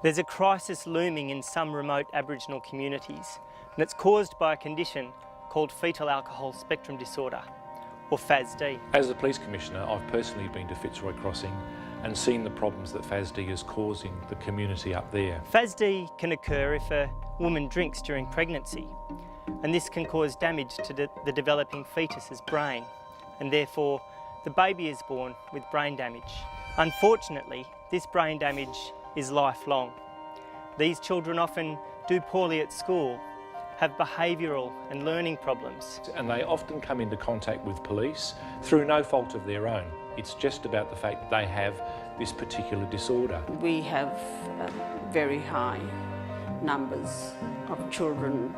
There's a crisis looming in some remote Aboriginal communities, and it's caused by a condition called fetal alcohol spectrum disorder, or FASD. As a police commissioner, I've personally been to Fitzroy Crossing and seen the problems that FASD is causing the community up there. FASD can occur if a woman drinks during pregnancy, and this can cause damage to the developing fetus's brain, and therefore the baby is born with brain damage. Unfortunately, this brain damage is lifelong. These children often do poorly at school, have behavioural and learning problems. And they often come into contact with police through no fault of their own. It's just about the fact that they have this particular disorder. We have very high numbers of children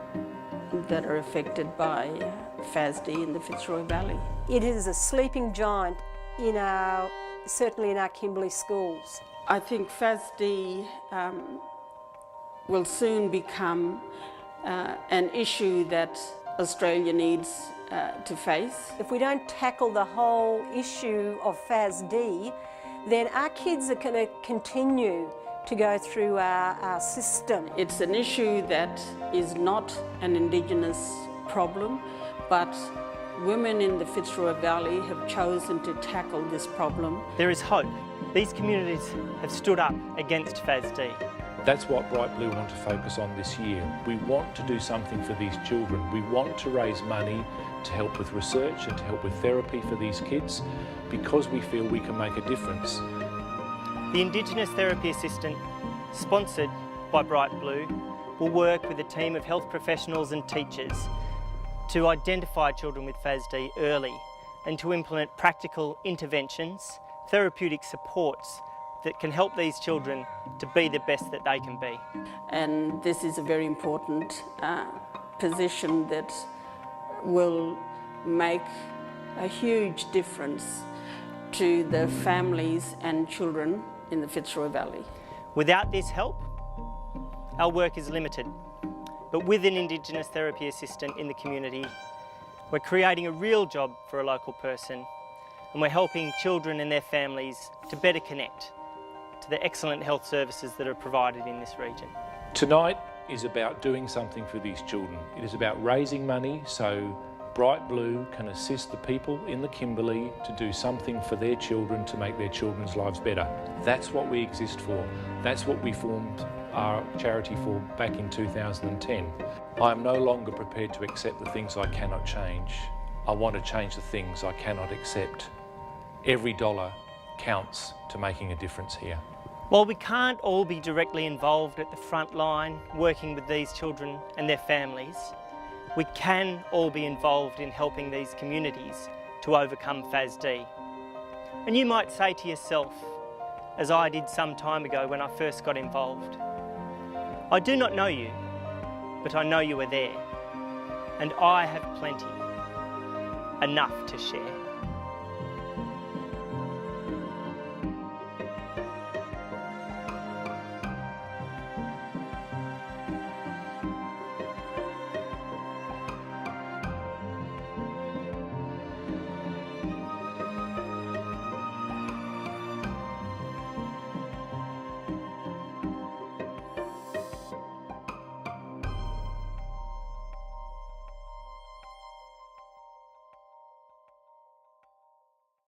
that are affected by FASD in the Fitzroy Valley. It is a sleeping giant certainly in our Kimberley schools. I think FASD will soon become an issue that Australia needs to face. If we don't tackle the whole issue of FASD, then our kids are going to continue to go through our system. It's an issue that is not an Indigenous problem, but women in the Fitzroy Valley have chosen to tackle this problem. There is hope. These communities have stood up against FASD. That's what Bright Blue want to focus on this year. We want to do something for these children. We want to raise money to help with research and to help with therapy for these kids because we feel we can make a difference. The Indigenous Therapy Assistant, sponsored by Bright Blue, will work with a team of health professionals and teachers to identify children with FASD early and to implement practical interventions, therapeutic supports that can help these children to be the best that they can be. And this is a very important position that will make a huge difference to the families and children in the Fitzroy Valley. Without this help, our work is limited. But with an Indigenous therapy assistant in the community, we're creating a real job for a local person, and we're helping children and their families to better connect to the excellent health services that are provided in this region. Tonight is about doing something for these children. It is about raising money so Bright Blue can assist the people in the Kimberley to do something for their children to make their children's lives better. That's what we exist for. That's what we formed our charity for back in 2010. I am no longer prepared to accept the things I cannot change. I want to change the things I cannot accept. Every dollar counts to making a difference here. While we can't all be directly involved at the front line working with these children and their families, we can all be involved in helping these communities to overcome FASD. And you might say to yourself, as I did some time ago when I first got involved, I do not know you, but I know you are there, and I have plenty, enough to share.